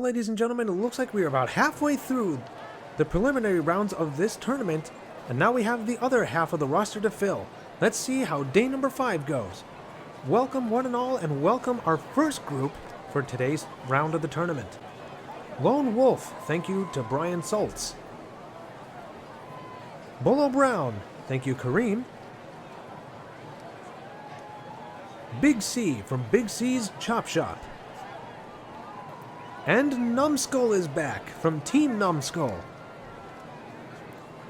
Well, ladies and gentlemen, it looks like we are about halfway through the preliminary rounds of this tournament, and now we have the other half of the roster to fill. Let's see how day number 5 goes. Welcome one and all, and welcome our first group for today's round of the tournament. Lone Wolf, thank you to Brian Saltz. Bolo Brown, thank you Kareem. Big C from Big C's Chop Shop. And Numbskull is back from Team Numbskull.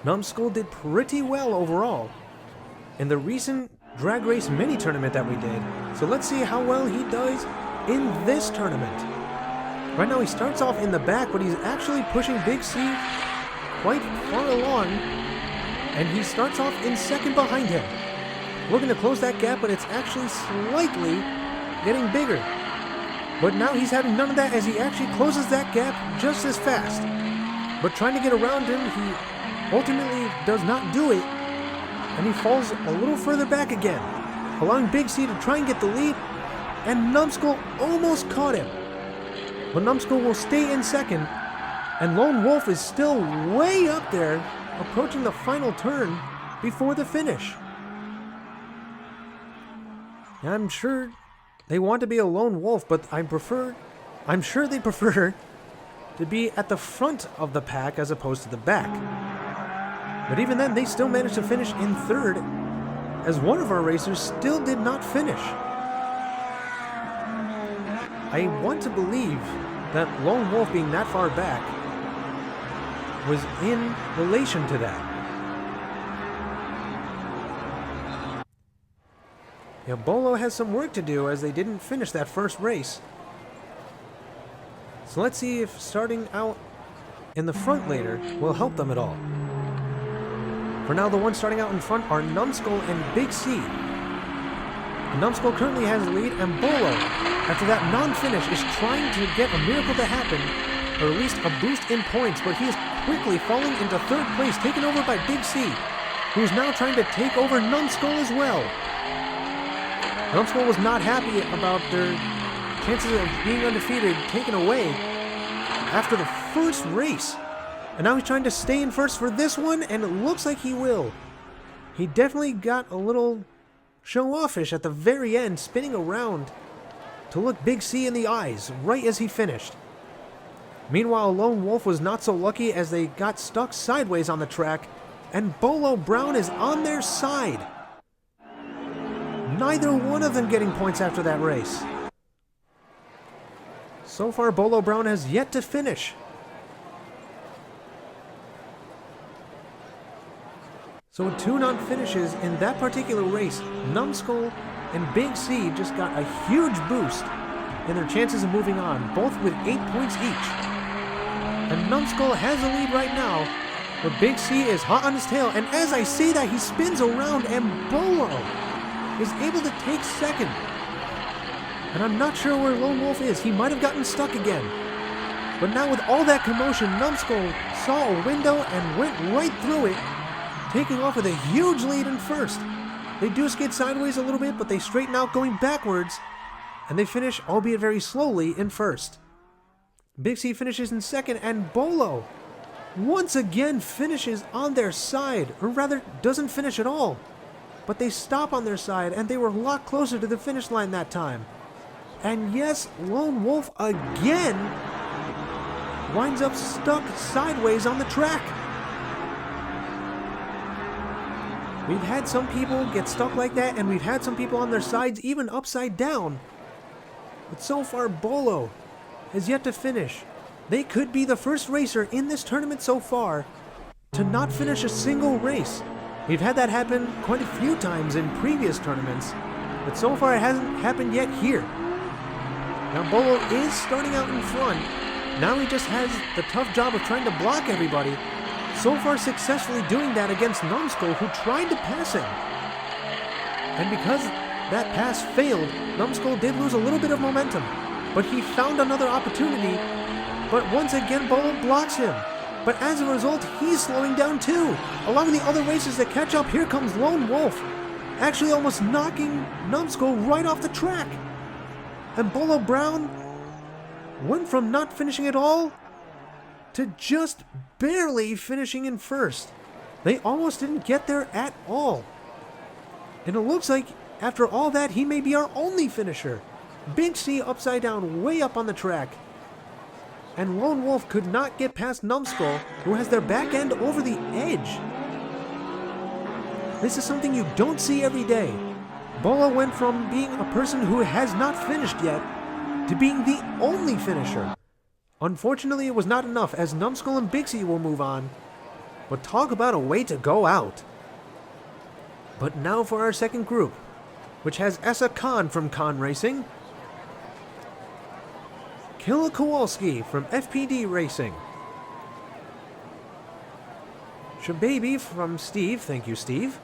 Numbskull did pretty well overall in the recent drag race mini tournament that we did. So let's see how well he does in this tournament. Right now he starts off in the back, but he's actually pushing Big C quite far along. And he starts off in second behind him. Looking to close that gap, but it's actually slightly getting bigger. But now he's having none of that as he actually closes that gap just as fast. But trying to get around him, he ultimately does not do it. And he falls a little further back again, allowing Big C to try and get the lead. And Numbskull almost caught him. But Numbskull will stay in second. And Lone Wolf is still way up there, approaching the final turn before the finish. I'm sure they want to be a lone wolf, but I'm sure they prefer to be at the front of the pack as opposed to the back. But even then, they still managed to finish in third, as one of our racers still did not finish. I want to believe that Lone Wolf being that far back was in relation to that. Yeah, Bolo has some work to do as they didn't finish that first race. So let's see if starting out in the front later will help them at all. For now, the ones starting out in front are Numbskull and Big C. Numbskull currently has the lead, and Bolo, after that non-finish, is trying to get a miracle to happen, or at least a boost in points, but he is quickly falling into third place, taken over by Big C, who's now trying to take over Numbskull as well. Numbskull was not happy about their chances of being undefeated taken away after the first race. And now he's trying to stay in first for this one, and it looks like he will. He definitely got a little show-offish at the very end, spinning around to look Big C in the eyes right as he finished. Meanwhile, Lone Wolf was not so lucky as they got stuck sideways on the track, and Bolo Brown is on their side. Neither one of them getting points after that race. So far, Bolo Brown has yet to finish. So with 2 non-finishes in that particular race, Numbskull and Big C just got a huge boost in their chances of moving on, both with 8 points each. And Numbskull has the lead right now, but Big C is hot on his tail, and as I say that, he spins around and Bolo is able to take second. And I'm not sure where Lone Wolf is. He might have gotten stuck again. But now with all that commotion, Numbskull saw a window and went right through it, taking off with a huge lead in first. They do skid sideways a little bit, but they straighten out going backwards, and they finish, albeit very slowly, in first. Big C finishes in second, and Bolo once again finishes on their side, or rather doesn't finish at all. But they stop on their side, and they were a lot closer to the finish line that time. And yes, Lone Wolf again winds up stuck sideways on the track. We've had some people get stuck like that, and we've had some people on their sides even upside down. But so far, Bolo has yet to finish. They could be the first racer in this tournament so far to not finish a single race. We've had that happen quite a few times in previous tournaments, but so far it hasn't happened yet here. Now Bolo is starting out in front. Now he just has the tough job of trying to block everybody. So far successfully doing that against Numbskull, who tried to pass him. And because that pass failed, Numbskull did lose a little bit of momentum, but he found another opportunity, but once again Bolo blocks him. But as a result, he's slowing down too, allowing the other racers to catch up. Here comes Lone Wolf, actually almost knocking Numbskull right off the track. And Bolo Brown went from not finishing at all to just barely finishing in first. They almost didn't get there at all. And it looks like after all that, he may be our only finisher. Big C upside down way up on the track. And Lone Wolf could not get past Numbskull, who has their back end over the edge. This is something you don't see every day. Bola went from being a person who has not finished yet to being the only finisher. Unfortunately, it was not enough, as Numbskull and Big C will move on. But talk about a way to go out. But now for our second group, which has Essa Khan from Khan Racing, Killa Kowalski from FPD Racing, Shababy from Steve, thank you Steve,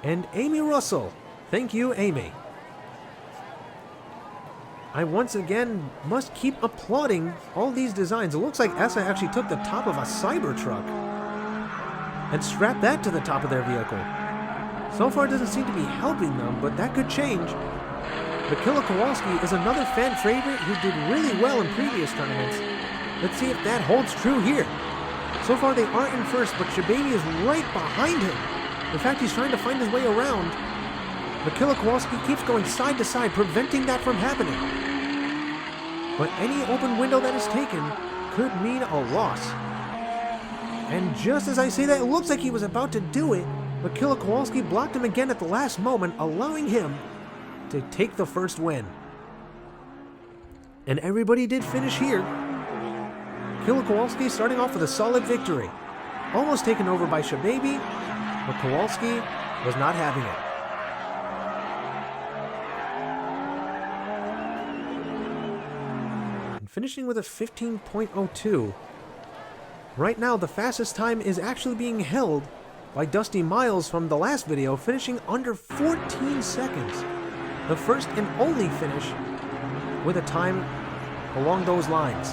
and Amy Russell, thank you Amy. I once again must keep applauding all these designs. It looks like Essa actually took the top of a Cybertruck and strapped that to the top of their vehicle. So far it doesn't seem to be helping them, but that could change. But Killa Kowalski is another fan favorite who did really well in previous tournaments. Let's see if that holds true here. So far they aren't in first, but Shababy is right behind him. In fact, he's trying to find his way around. But Killa Kowalski keeps going side to side, preventing that from happening. But any open window that is taken could mean a loss. And just as I say that, it looks like he was about to do it, but Killa Kowalski blocked him again at the last moment, allowing him to take the first win. And everybody did finish here. Killa Kowalski starting off with a solid victory. Almost taken over by Shababy, but Kowalski was not having it. And finishing with a 15.02. Right now, the fastest time is actually being held by Dusty Miles from the last video, finishing under 14 seconds. The first and only finish with a time along those lines.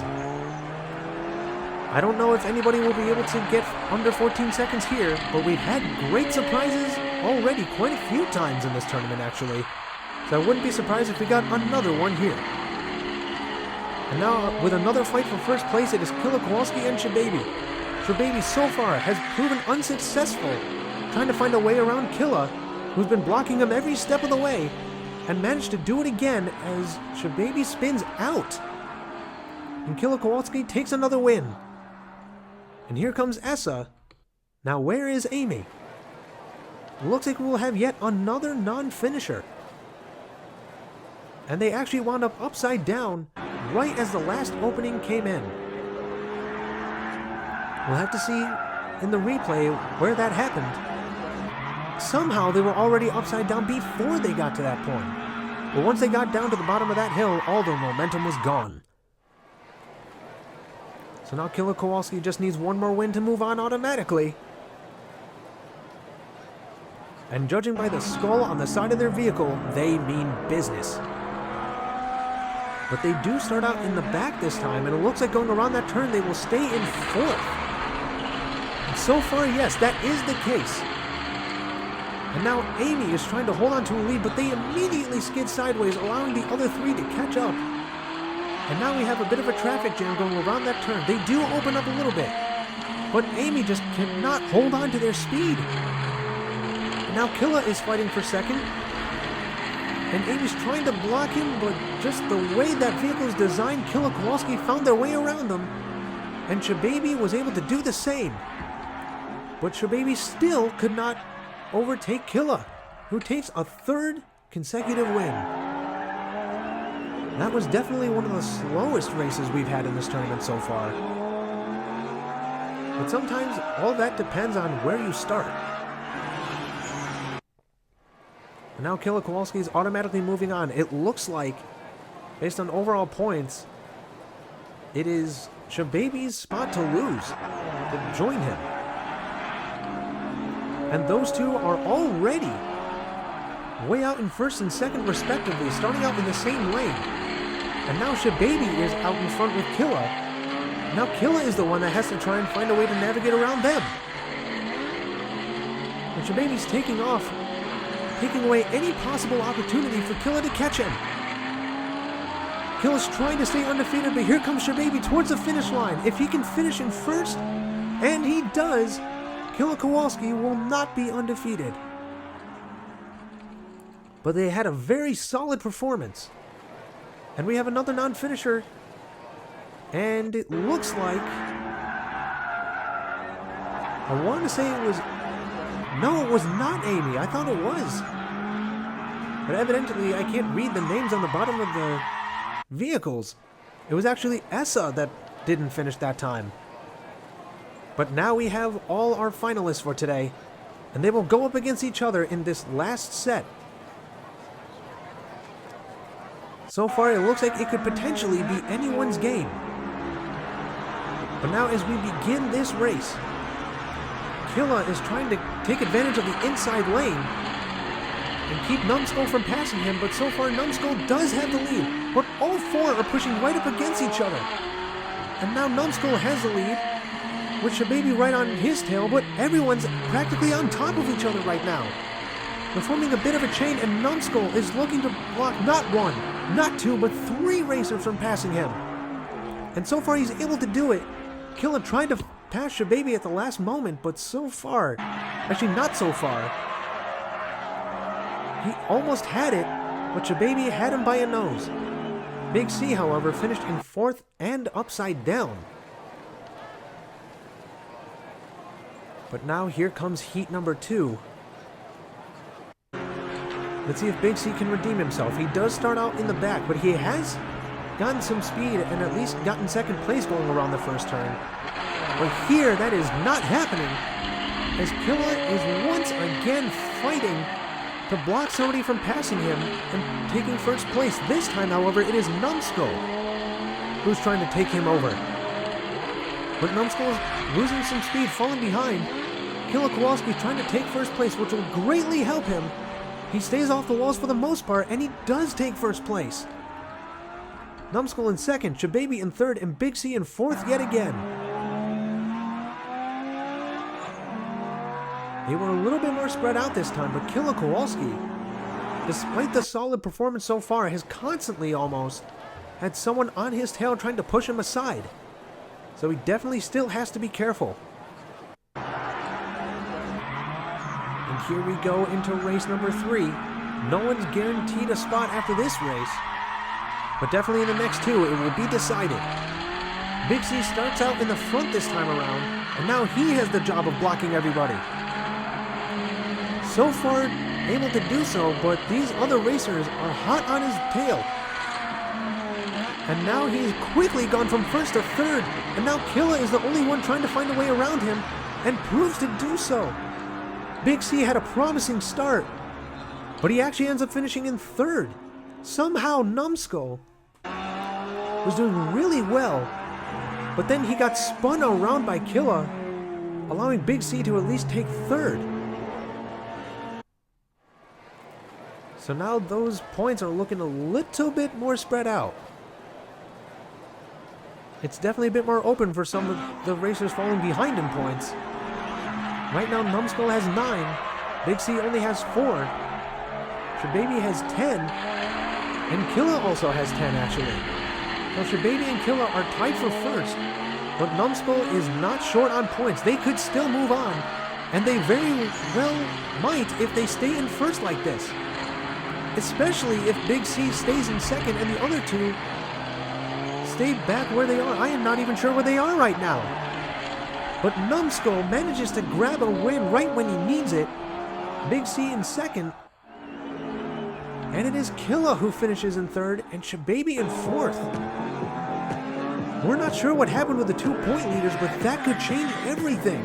I don't know if anybody will be able to get under 14 seconds here, but we've had great surprises already quite a few times in this tournament, actually. So I wouldn't be surprised if we got another one here. And now, with another fight for first place, it is Killa Kowalski and Shababy. Shababy so far has proven unsuccessful trying to find a way around Killa, who's been blocking him every step of the way, and managed to do it again as Shababy spins out. And Killa Kowalski takes another win. And here comes Essa. Now where is Amy? Looks like we will have yet another non-finisher. And they actually wound up upside down right as the last opening came in. We'll have to see in the replay where that happened. Somehow they were already upside down before they got to that point. But once they got down to the bottom of that hill, all their momentum was gone. So now Killa Kowalski just needs one more win to move on automatically. And judging by the skull on the side of their vehicle, they mean business. But they do start out in the back this time, and it looks like going around that turn they will stay in fourth. And so far, yes, that is the case. And now Amy is trying to hold on to a lead, but they immediately skid sideways, allowing the other three to catch up. And now we have a bit of a traffic jam going around that turn. They do open up a little bit, but Amy just cannot hold on to their speed. And now Killa is fighting for second. And Amy's trying to block him, but just the way that vehicle is designed, Killa Kowalski found their way around them. And Shababy was able to do the same. But Shababy still could not overtake Killa, who takes a third consecutive win. That was definitely one of the slowest races we've had in this tournament so far. But sometimes all that depends on where you start. And now Killa Kowalski is automatically moving on. It looks like, based on overall points, it is Shababy's spot to lose, to join him. And those two are already way out in first and second respectively, starting out in the same lane. And now Shababy is out in front with Killa. Now Killa is the one that has to try and find a way to navigate around them. And Shababy's taking off, taking away any possible opportunity for Killa to catch him. Killa's trying to stay undefeated, but here comes Shababy towards the finish line. If he can finish in first, and he does, Killa Kowalski will not be undefeated. But they had a very solid performance. And we have another non-finisher. And it looks like... I want to say it was... No, it was not Amy. I thought it was. But evidently, I can't read the names on the bottom of the vehicles. It was actually Essa that didn't finish that time. But now we have all our finalists for today. And they will go up against each other in this last set. So far, it looks like it could potentially be anyone's game. But now as we begin this race, Killa is trying to take advantage of the inside lane and keep Numbskull from passing him, but so far Numbskull does have the lead. But all four are pushing right up against each other. And now Numbskull has the lead, with Shababy right on his tail, but everyone's practically on top of each other right now. They're forming a bit of a chain, and Numbskull is looking to block not one, not two, but three racers from passing him. And so far he's able to do it. Killa tried to pass Shababy at the last moment, but so far, actually not so far, he almost had it, but Shababy had him by a nose. Big C, however, finished in fourth and upside down. But now here comes heat number 2. Let's see if Big C can redeem himself. He does start out in the back, but he has gotten some speed and at least gotten second place going around the first turn. But here, that is not happening, as Killa is once again fighting to block somebody from passing him and taking first place. This time, however, it is Numbskull who's trying to take him over. But Numbskull is losing some speed, falling behind. Killa Kowalski trying to take first place, which will greatly help him. He stays off the walls for the most part, and he does take first place. Numbskull in second, Shababy in third, and Big C in fourth yet again. They were a little bit more spread out this time, but Killa Kowalski, despite the solid performance so far, has constantly almost had someone on his tail trying to push him aside. So he definitely still has to be careful. And here we go into race number 3. No one's guaranteed a spot after this race, but definitely in the next two, it will be decided. Big C starts out in the front this time around, and now he has the job of blocking everybody. So far, able to do so, but these other racers are hot on his tail. And now he's quickly gone from first to third, and now Killa is the only one trying to find a way around him, and proves to do so. Big C had a promising start, but he actually ends up finishing in third. Somehow Numbskull was doing really well, but then he got spun around by Killa, allowing Big C to at least take third. So now those points are looking a little bit more spread out. It's definitely a bit more open for some of the racers falling behind in points. Right now Numbskull has 9, Big C only has 4, Shababy has 10, and Killa also has 10 actually. So Shababy and Killa are tied for first, but Numbskull is not short on points. They could still move on, and they very well might if they stay in first like this. Especially if Big C stays in second and the other two stay back where they are. I am not even sure where they are right now. But Numbskull manages to grab a win right when he needs it. Big C in second. And it is Killa who finishes in third and Shababy in fourth. We're not sure what happened with the 2-point leaders, but that could change everything.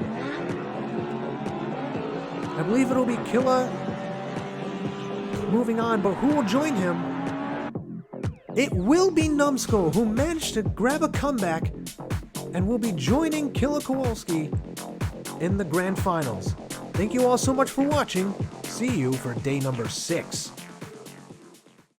I believe it'll be Killa moving on, but who will join him? It will be Numbskull, who managed to grab a comeback and will be joining Killa Kowalski in the grand finals. Thank you all so much for watching. See you for day number 6.